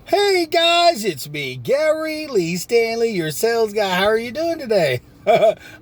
Hey guys, it's me, Gary Lee Stanley, your sales guy. How are you doing today?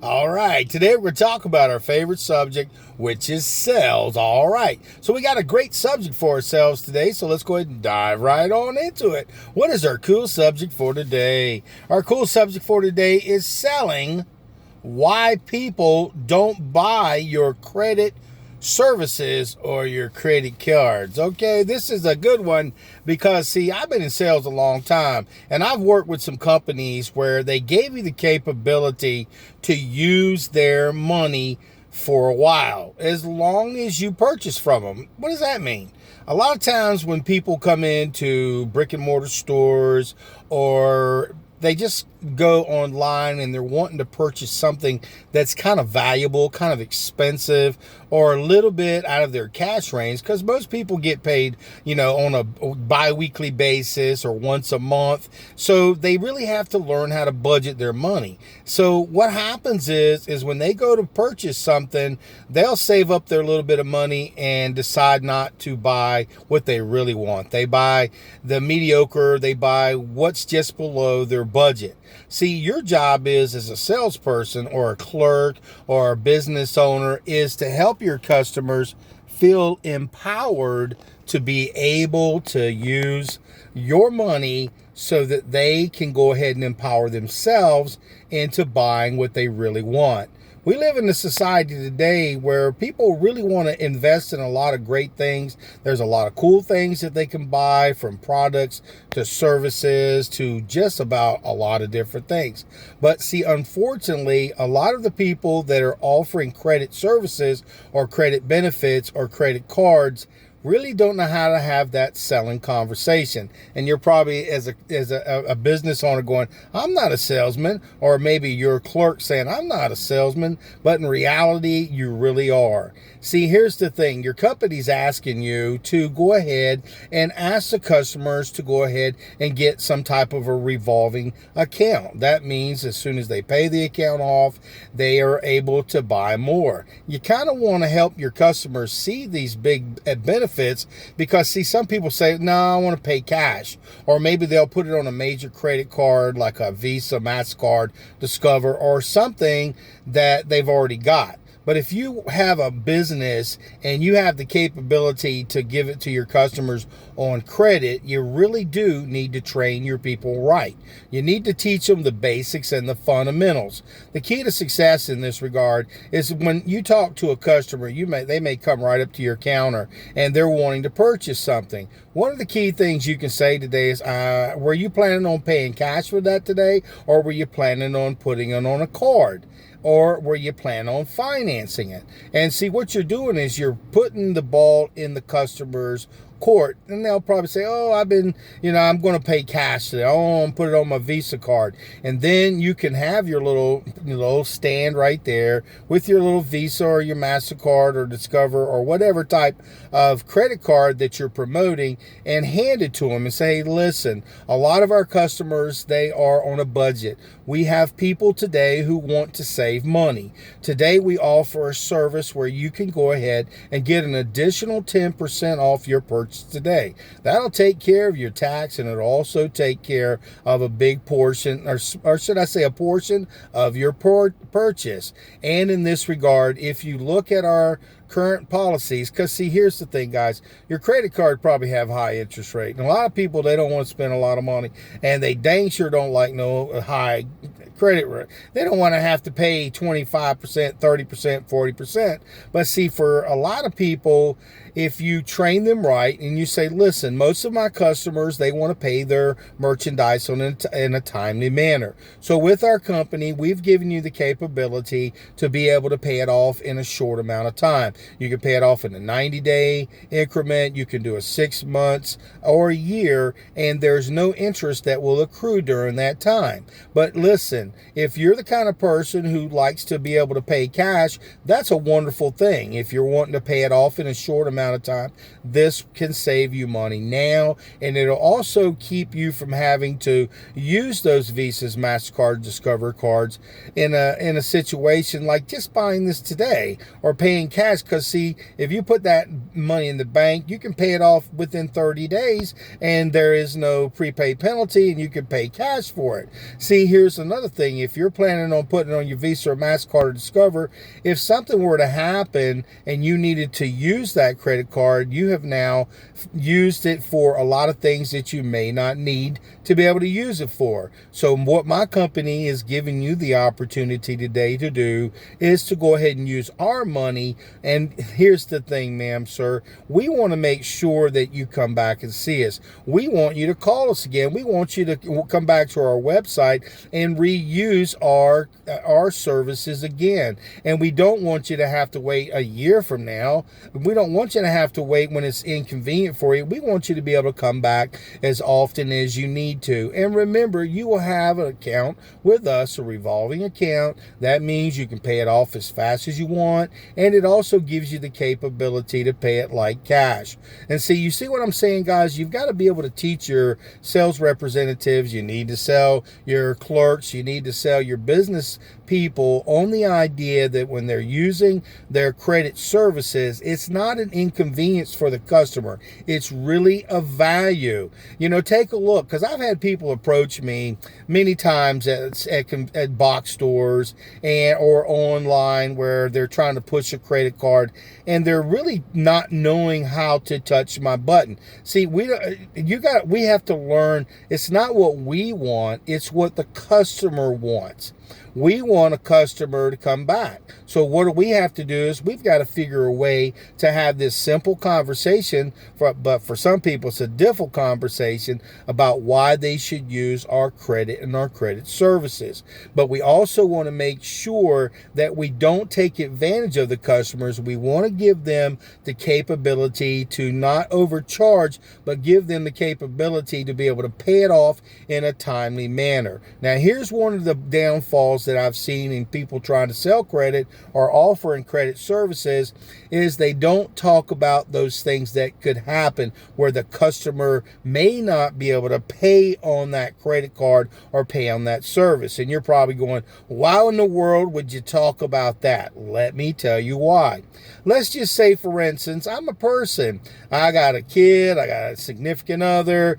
All right, today we're going to talk about our favorite subject, which is sales. All right, so we got a great subject for ourselves today, so let's go ahead and dive right on into it. What is our cool subject for today? Our cool subject for today is selling why people don't buy your credit services or your credit cards. Okay, this is a good one because, see, I've been in sales a long time and I've worked with some companies where they gave you the capability to use their money for a while as long as you purchase from them. What does that mean? A lot of times when people come into brick and mortar stores, or they just go online and they're wanting to purchase something that's kind of valuable, kind of expensive, or a little bit out of their cash range, because most people get paid, on a bi-weekly basis or once a month. So they really have to learn how to budget their money. So what happens is when they go to purchase something, they'll save up their little bit of money and decide not to buy what they really want. They buy the mediocre, they buy what's just below their budget. See, your job is, as a salesperson or a clerk or a business owner, is to help your customers feel empowered to be able to use your money so that they can go ahead and empower themselves into buying what they really want. We live in a society today where people really want to invest in a lot of great things. There's a lot of cool things that they can buy, from products to services to just about a lot of different things. But see, unfortunately, a lot of the people that are offering credit services or credit benefits or credit cards really don't know how to have that selling conversation. And you're probably, as a business owner, going, I'm not a salesman. Or maybe you're a clerk saying, I'm not a salesman, but in reality you really are. See, here's the thing. Your company's asking you to go ahead and ask the customers to go ahead and get some type of a revolving account. That means as soon as they pay the account off, they are able to buy more. You kind of want to help your customers see these big benefits, because, see, some people say, no, I want to pay cash. Or maybe they'll put it on a major credit card like a Visa, MasterCard, Discover, or something that they've already got. But if you have a business and you have the capability to give it to your customers on credit, you really do need to train your people right. You need to teach them the basics and the fundamentals. The key to success in this regard is when you talk to a customer, they may come right up to your counter and they're wanting to purchase something. One of the key things you can say today is, were you planning on paying cash for that today, or were you planning on putting it on a card? Or were you planning on financing it? And see, what you're doing is you're putting the ball in the customer's court, and they'll probably say, oh, I'm going to pay cash today. Oh, I'm put it on my Visa card. And then you can have your little stand right there with your little Visa or your MasterCard or Discover or whatever type of credit card that you're promoting, and hand it to them and say, hey, listen, a lot of our customers, they are on a budget. We have people today who want to save money. Today we offer a service where you can go ahead and get an additional 10% off your purchase today. That'll take care of your tax, and it'll also take care of a big portion, or should I say a portion of your purchase. And in this regard, if you look at our current policies, because, see, here's the thing, guys, your credit card probably have high interest rate, and a lot of people, they don't want to spend a lot of money, and they dang sure don't like no high credit rate. They don't want to have to pay 25%, 30%, 40%. But see, for a lot of people, if you train them right and you say, listen, most of my customers, they want to pay their merchandise in a timely manner. So with our company, we've given you the capability to be able to pay it off in a short amount of time. You can pay it off in a 90-day increment. You can do a 6 months or a year, and there's no interest that will accrue during that time. But listen, if you're the kind of person who likes to be able to pay cash, that's a wonderful thing. If you're wanting to pay it off in a short amount of time, this can save you money now, and it'll also keep you from having to use those Visas, MasterCard, Discover cards in a situation like just buying this today or paying cash, because see, if you put that money in the bank, you can pay it off within 30 days and there is no prepaid penalty and you can pay cash for it. See, here's another thing. If you're planning on putting it on your Visa or MasterCard or Discover, if something were to happen and you needed to use that credit card, you have now used it for a lot of things that you may not need to be able to use it for. So what my company is giving you the opportunity today to do is to go ahead and use our money. And here's the thing, ma'am, sir, we want to make sure that you come back and see us. We want you to call us again. We want you to come back to our website and reuse our services again. And we don't want you to have to wait a year from now. We don't want you to have to wait when it's inconvenient for you. We want you to be able to come back as often as you need to. And remember, you will have an account with us, a revolving account. That means you can pay it off as fast as you want, and it also gives you the capability to pay it like cash. And see, you see what I'm saying, guys? You've got to be able to teach your sales representatives, you need to sell your clerks, you need to sell your business people on the idea that when they're using their credit services, it's not an inconvenience for the customer. It's really a value. You know, take a look, because I've had people approach me many times at box stores or online where they're trying to push a credit card and they're really not knowing how to touch my button. See, we have to learn. It's not what we want, it's what the customer wants. We want a customer to come back. So what we have to do is we've got to figure a way to have this simple conversation, but for some people it's a difficult conversation about why they should use our credit and our credit services. But we also want to make sure that we don't take advantage of the customers. We want to give them the capability to not overcharge, but give them the capability to be able to pay it off in a timely manner. Now, here's one of the downfalls that I've seen in people trying to sell credit or offering credit services is they don't talk about those things that could happen where the customer may not be able to pay on that credit card or pay on that service. And you're probably going, why in the world would you talk about that? Let me tell you why. Let's just say, for instance, I'm a person. I got a kid, I got a significant other,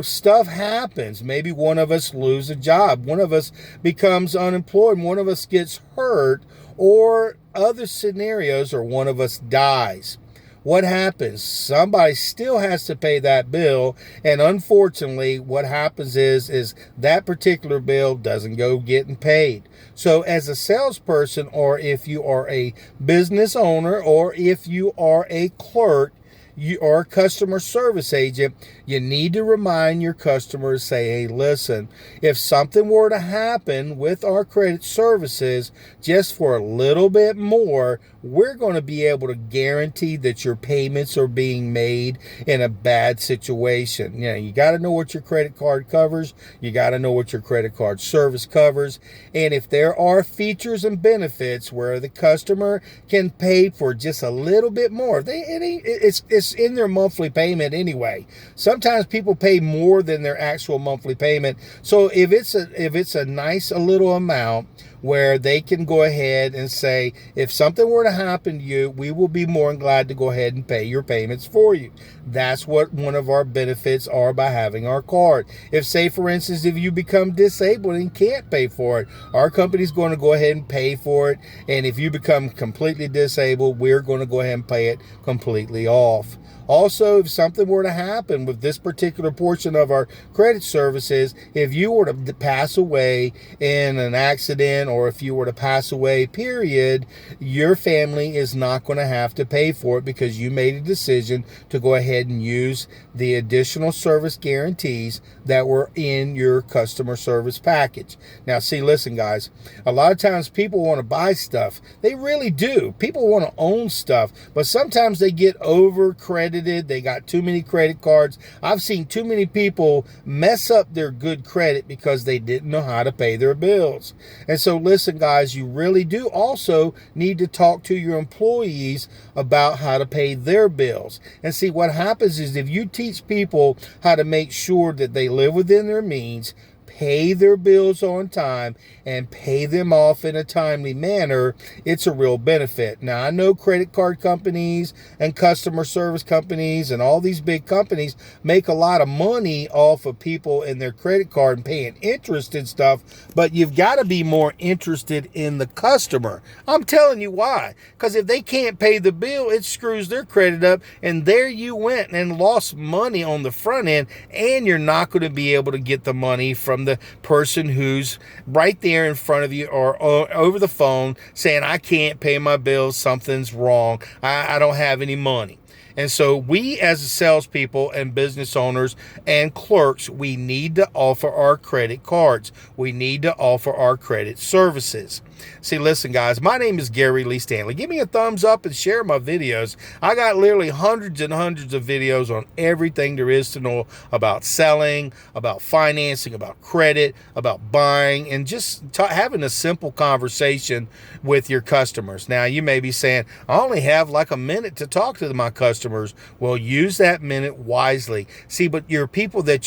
stuff happens. Maybe one of us lose a job, one of us becomes unemployed, one of us gets hurt, or other scenarios, or one of us dies. What happens? Somebody still has to pay that bill, and unfortunately what happens is that particular bill doesn't go getting paid. So as a salesperson, or if you are a business owner, or if you are a clerk, you are a customer service agent, you need to remind your customers, say, hey, listen, if something were to happen with our credit services, just for a little bit more, we're going to be able to guarantee that your payments are being made in a bad situation. You got to know what your credit card covers. You got to know what your credit card service covers. And if there are features and benefits where the customer can pay for just a little bit more, it's in their monthly payment anyway. Sometimes people pay more than their actual monthly payment. So if it's a nice little amount where they can go ahead and say, if something were to happen to you, we will be more than glad to go ahead and pay your payments for you. That's what one of our benefits are by having our card. If, say, for instance, if you become disabled and can't pay for it, our company's going to go ahead and pay for it. And if you become completely disabled, we're going to go ahead and pay it completely off. Also, if something were to happen with this particular portion of our credit services, if you were to pass away in an accident, or if you were to pass away, period, your family is not going to have to pay for it because you made a decision to go ahead and use the additional service guarantees that were in your customer service package. Now, see, listen, guys, a lot of times people want to buy stuff. They really do. People want to own stuff, but sometimes they get over credited. They got too many credit cards. I've seen too many people mess up their good credit because they didn't know how to pay their bills. And so listen, guys, you really do also need to talk to your employees about how to pay their bills. And see, what happens is if you teach people how to make sure that they live within their means, pay their bills on time and pay them off in a timely manner, it's a real benefit. Now, I know credit card companies and customer service companies and all these big companies make a lot of money off of people and their credit card and paying interest and stuff, but you've got to be more interested in the customer. I'm telling you why. Because if they can't pay the bill, it screws their credit up, and there you went and lost money on the front end, and you're not going to be able to get the money from the person who's right there in front of you or over the phone saying, I can't pay my bills, something's wrong, I don't have any money. And so we as salespeople and business owners and clerks, we need to offer our credit cards. We need to offer our credit services. See, listen, guys, my name is Gary Lee Stanley. Give me a thumbs up and share my videos. I got literally hundreds and hundreds of videos on everything there is to know about selling, about financing, about credit, about buying, and just having a simple conversation with your customers. Now, you may be saying, I only have like a minute to talk to my customers. Well, use that minute wisely. See, but your people that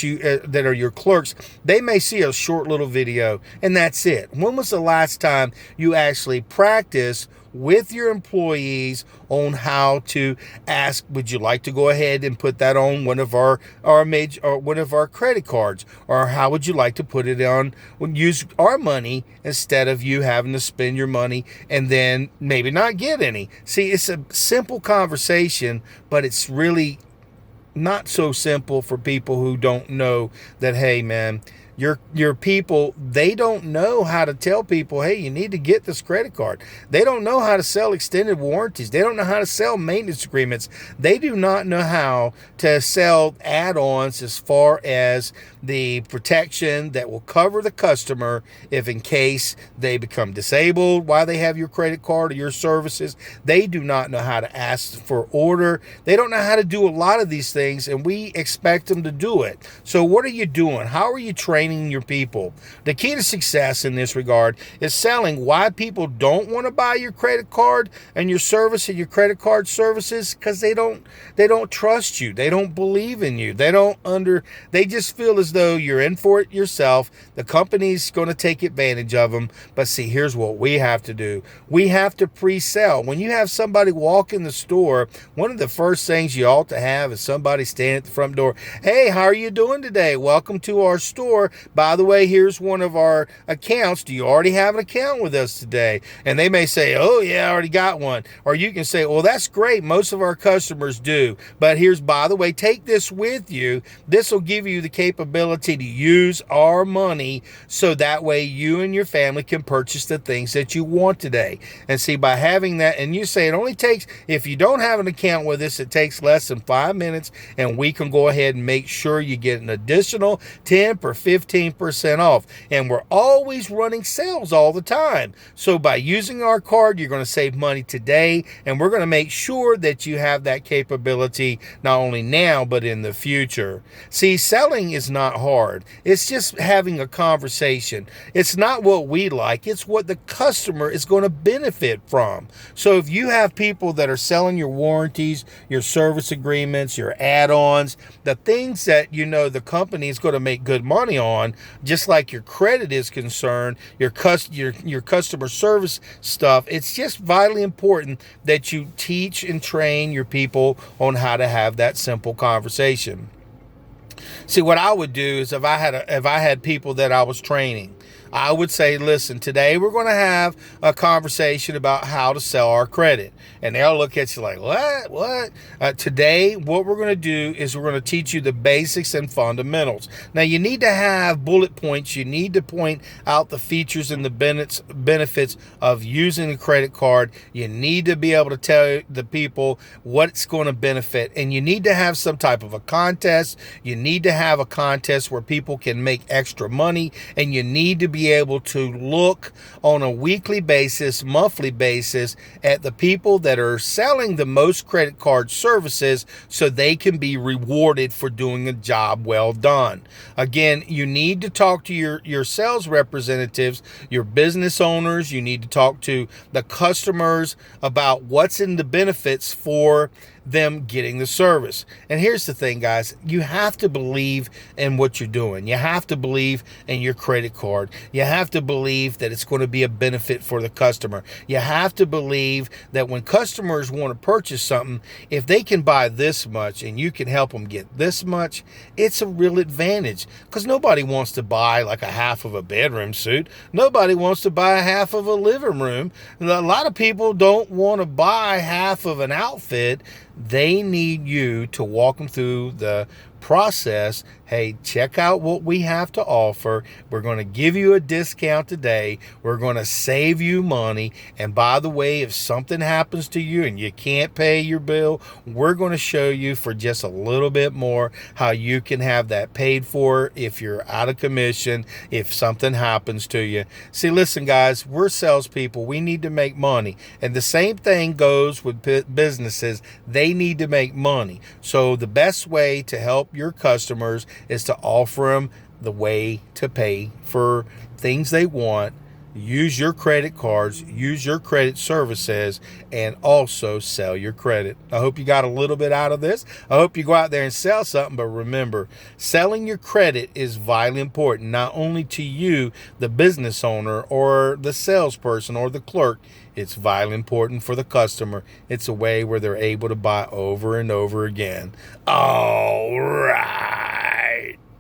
that are your clerks, they may see a short little video, and that's it. When was the last time you actually practice with your employees on how to ask, would you like to go ahead and put that on one of our major or one of our credit cards, or how would you like to put it on, use our money instead of you having to spend your money and then maybe not get any. See, it's a simple conversation, but it's really not so simple for people who don't know that, hey man, your people, they don't know how to tell people, hey, you need to get this credit card. They don't know how to sell extended warranties. They don't know how to sell maintenance agreements. They do not know how to sell add-ons as far as the protection that will cover the customer if in case they become disabled while they have your credit card or your services. They do not know how to ask for order. They don't know how to do a lot of these things, and we expect them to do it. So what are you doing? How are you training your people? The key to success in this regard is selling why people don't want to buy your credit card and your service and your credit card services, because they don't trust you. They don't believe in you. They just feel as though you're in for it yourself. The company's going to take advantage of them. But see, here's what we have to do. We have to pre-sell. When you have somebody walk in the store, one of the first things you ought to have is somebody stand at the front door. Hey, how are you doing today? Welcome to our store. By the way, here's one of our accounts. Do you already have an account with us today? And they may say, oh yeah, I already got one. Or you can say, well, that's great. Most of our customers do. But here's, by the way, take this with you. This will give you the capability to use our money so that way you and your family can purchase the things that you want today. And see, by having that, and you say it only takes, if you don't have an account with us, it takes less than 5 minutes, and we can go ahead and make sure you get an additional 10 or 15% off. And we're always running sales all the time. So by using our card, you're going to save money today, and we're going to make sure that you have that capability not only now, but in the future. See, selling is not hard. It's just having a conversation. It's not what we like. It's what the customer is going to benefit from. So if you have people that are selling your warranties, your service agreements, your add-ons, the things that you know the company is going to make good money on, just like your credit is concerned, your customer service stuff, it's just vitally important that you teach and train your people on how to have that simple conversation. See, what I would do is if I had people that I was training, I would say, listen, today we're going to have a conversation about how to sell our credit. And they'll look at you like, what? Today, what we're going to do is we're going to teach you the basics and fundamentals. Now, you need to have bullet points. You need to point out the features and the benefits of using a credit card. You need to be able to tell the people what it's going to benefit. And you need to have some type of a contest. You need to have a contest where people can make extra money. And you need to be able to look on a weekly basis, monthly basis at the people that are selling the most credit card services so they can be rewarded for doing a job well done. Again, you need to talk to your sales representatives, your business owners. You need to talk to the customers about what's in the benefits for them getting the service. And here's the thing, guys, you have to believe in what you're doing. You have to believe in your credit card. You have to believe that it's going to be a benefit for the customer. You have to believe that when customers want to purchase something, if they can buy this much and you can help them get this much, it's a real advantage, because nobody wants to buy like a half of a bedroom suit. Nobody wants to buy half of a living room. A lot of people don't want to buy half of an outfit. They need you to walk them through the process. Hey, check out what we have to offer. We're going to give you a discount today. We're going to save you money. And by the way, if something happens to you and you can't pay your bill, we're going to show you for just a little bit more how you can have that paid for if you're out of commission, if something happens to you. See, listen, guys, we're salespeople. We need to make money. And the same thing goes with businesses. They need to make money. So the best way to help your customers is to offer them the way to pay for things they want. Use your credit cards, use your credit services, and also sell your credit. I hope you got a little bit out of this. I hope you go out there and sell something, but remember, selling your credit is vitally important, not only to you, the business owner or the salesperson or the clerk. It's vitally important for the customer. It's a way where they're able to buy over and over again. All right.